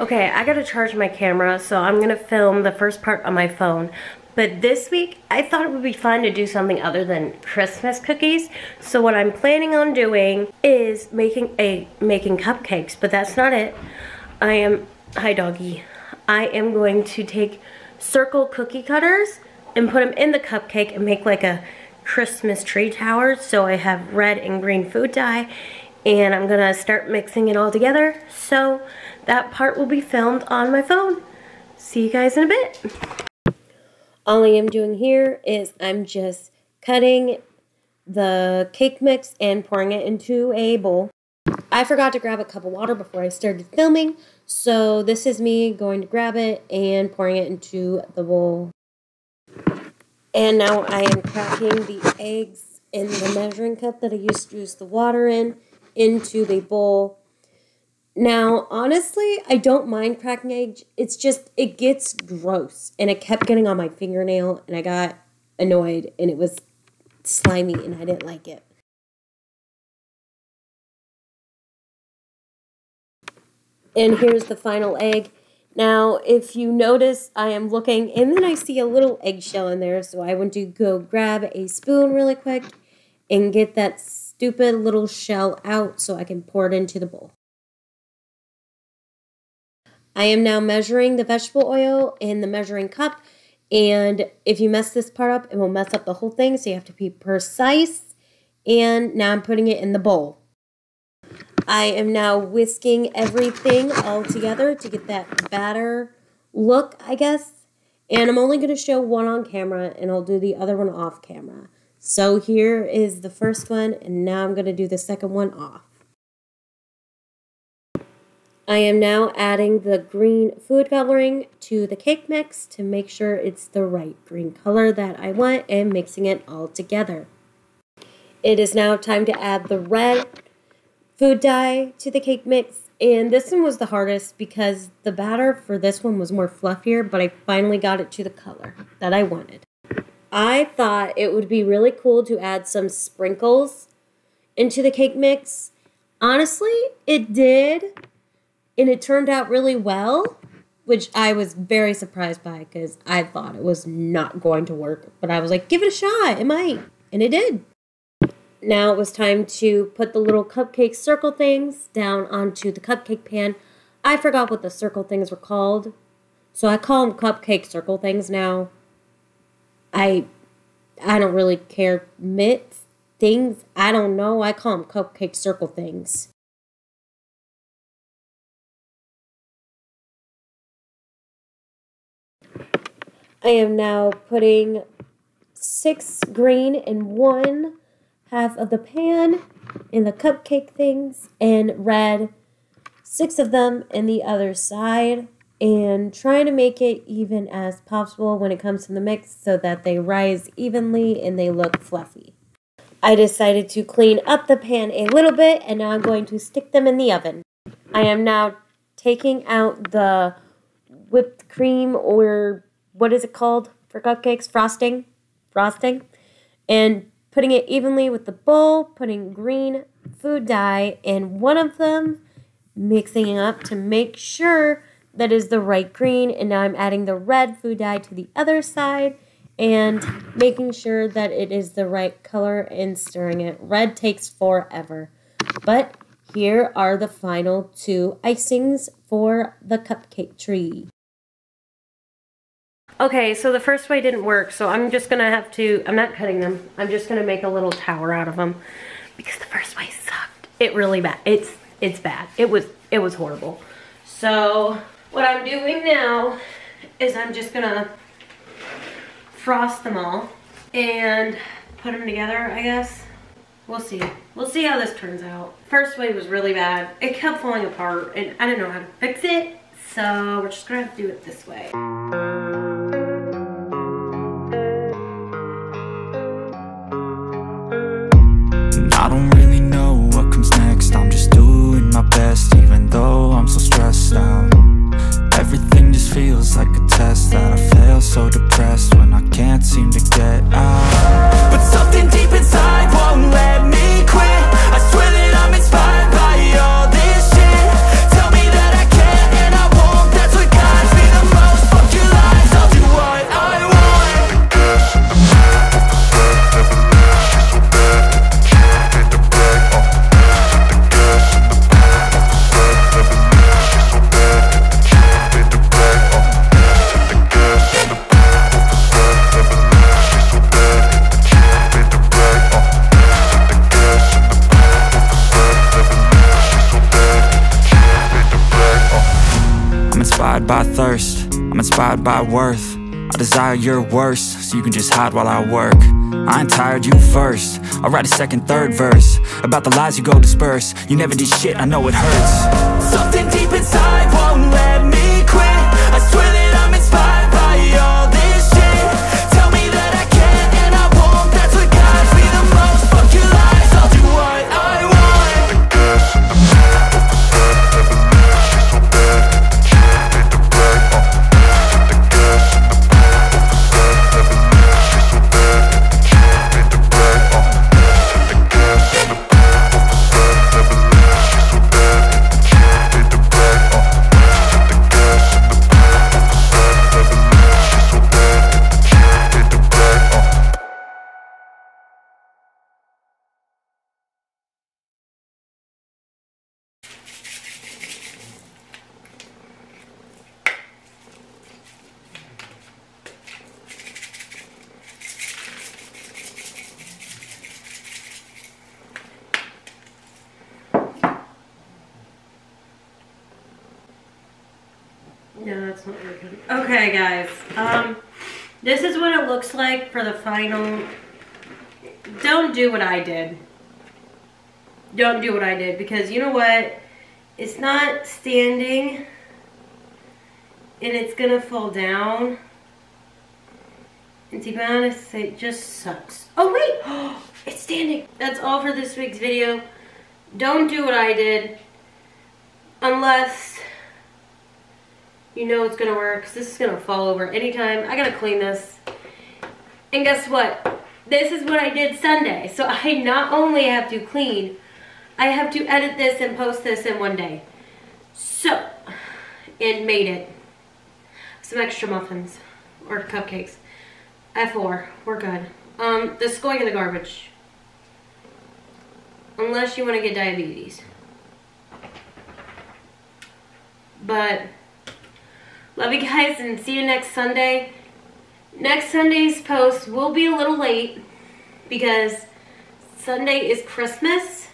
Okay, I gotta charge my camera, so I'm gonna film the first part on my phone. But this week, I thought it would be fun to do something other than Christmas cookies. So what I'm planning on doing is making cupcakes, but that's not it. Hi doggy. I am going to take circle cookie cutters and put them in the cupcake and make like a Christmas tree tower. So I have red and green food dye, and I'm gonna start mixing it all together. So that part will be filmed on my phone. See you guys in a bit. All I am doing here is I'm just cutting the cake mix and pouring it into a bowl. I forgot to grab a cup of water before I started filming, so this is me going to grab it and pouring it into the bowl. And now I am cracking the eggs in the measuring cup that I used to use the water in into the bowl. Now, honestly, I don't mind cracking eggs. It's just, it gets gross. And it kept getting on my fingernail, and I got annoyed, and it was slimy, and I didn't like it. And here's the final egg. Now, if you notice, I am looking, and then I see a little eggshell in there, so I went to go grab a spoon really quick and get that stupid little shell out so I can pour it into the bowl. I am now measuring the vegetable oil in the measuring cup, and if you mess this part up, it will mess up the whole thing, so you have to be precise. And now I'm putting it in the bowl. I am now whisking everything all together to get that batter look, I guess. And I'm only going to show one on camera, and I'll do the other one off camera. So here is the first one, and now I'm going to do the second one off. I am now adding the green food coloring to the cake mix to make sure it's the right green color that I want, and mixing it all together. It is now time to add the red food dye to the cake mix, and this one was the hardest because the batter for this one was more fluffier, but I finally got it to the color that I wanted. I thought it would be really cool to add some sprinkles into the cake mix. Honestly, it did. And it turned out really well, which I was very surprised by because I thought it was not going to work. But I was like, give it a shot, it might. And it did. Now it was time to put the little cupcake circle things down onto the cupcake pan. I forgot what the circle things were called, so I call them cupcake circle things now. I don't really care. Mitts, things, I don't know. I call them cupcake circle things. I am now putting 6 green in one half of the pan in the cupcake things, and red, 6 of them in the other side, and trying to make it even as possible when it comes to the mix so that they rise evenly and they look fluffy. I decided to clean up the pan a little bit, and now I'm going to stick them in the oven. I am now taking out the whipped cream, or what is it called for cupcakes? Frosting, and putting it evenly with the bowl, putting green food dye in one of them, mixing it up to make sure that is the right green, and now I'm adding the red food dye to the other side and making sure that it is the right color and stirring it. Red takes forever, but here are the final 2 icings for the cupcake tree. Okay, so the first way didn't work, so I'm just gonna have to, I'm not cutting them, I'm just gonna make a little tower out of them because the first way sucked. It really bad. It's bad. It was horrible. So what I'm doing now is I'm just gonna frost them all and put them together, I guess. We'll see. We'll see how this turns out. First way was really bad. It kept falling apart and I didn't know how to fix it, so we're just gonna have to do it this way. I don't really know what comes next. I'm just doing my best, even though I'm so stressed out. Everything just feels like a test that I fail, so depressed when I can't seem to get out. But something deep inside won't let me quit. I swear that I'm inspired by all this shit. Tell me that I can and I won't inspired by thirst, I'm inspired by worth. I desire your worst, so you can just hide while I work. I ain't tired, you first. I'll write a second, third verse about the lies you go disperse. You never did shit, I know it hurts. Something deep inside won't let me quit. I swear that I'm inspired by all this shit. Tell me that I can't and I won't. That's what guides me the most. Fuck your lies, I'll do what I want. The gas in the back of the set, never leave, she's so bad. She made the brag, the gas in the back of the set, never leave, she's so bad. She made the brag, the gas in the back of the set, never leave, she's so bad. She made the brag, the gas in the back of the set, never leave, she's so bad. She made the brag, No, that's not working. Okay, guys. This is what it looks like for the final. Don't do what I did. Don't do what I did, because you know what? It's not standing, and it's gonna fall down. And to be honest, it just sucks. Oh wait, it's standing. That's all for this week's video. Don't do what I did, unless you know it's gonna work, because this is gonna fall over anytime. I gotta clean this. And guess what? This is what I did Sunday. So I not only have to clean, I have to edit this and post this in one day. So, it made it. Some extra muffins, or cupcakes. I have 4, we're good. This is going in the garbage. Unless you wanna get diabetes. But, love you guys and see you next Sunday. Next Sunday's post will be a little late because Sunday is Christmas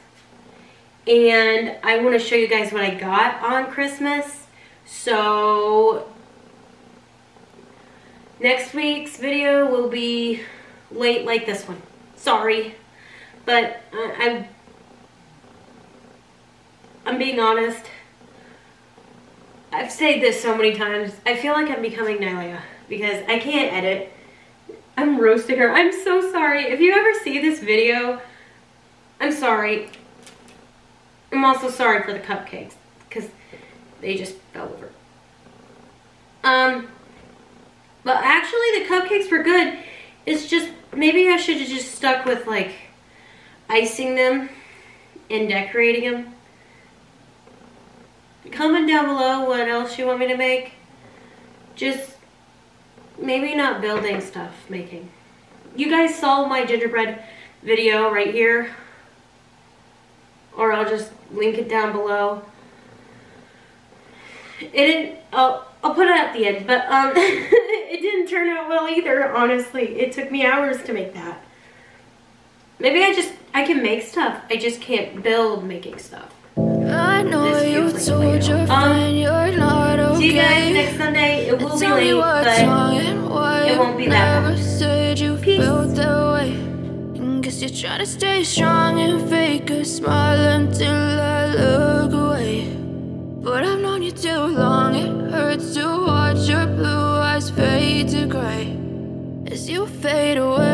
and I want to show you guys what I got on Christmas. So next week's video will be late like this one. Sorry, but I'm being honest. I've said this so many times. I feel like I'm becoming Nylia because I can't edit. I'm roasting her. I'm so sorry. If you ever see this video, I'm sorry. I'm also sorry for the cupcakes because they just fell over. But actually the cupcakes were good. It's just, maybe I should have just stuck with like icing them and decorating them. Comment down below what else you want me to make. Just maybe not building stuff, making. You guys saw my gingerbread video right here, or I'll just link it down below. It didn't, I'll put it at the end, but it didn't turn out well either, honestly. It took me hours to make that. Maybe I can make stuff, I just can't build making stuff. I know you told your friend you're not okay. See you guys next Sunday. It will be late, but it won't be that bad. Said you felt that way. Guess you're trying to stay strong and fake a smile until I look away. But I've known you too long. It hurts to watch your blue eyes fade to gray as you fade away.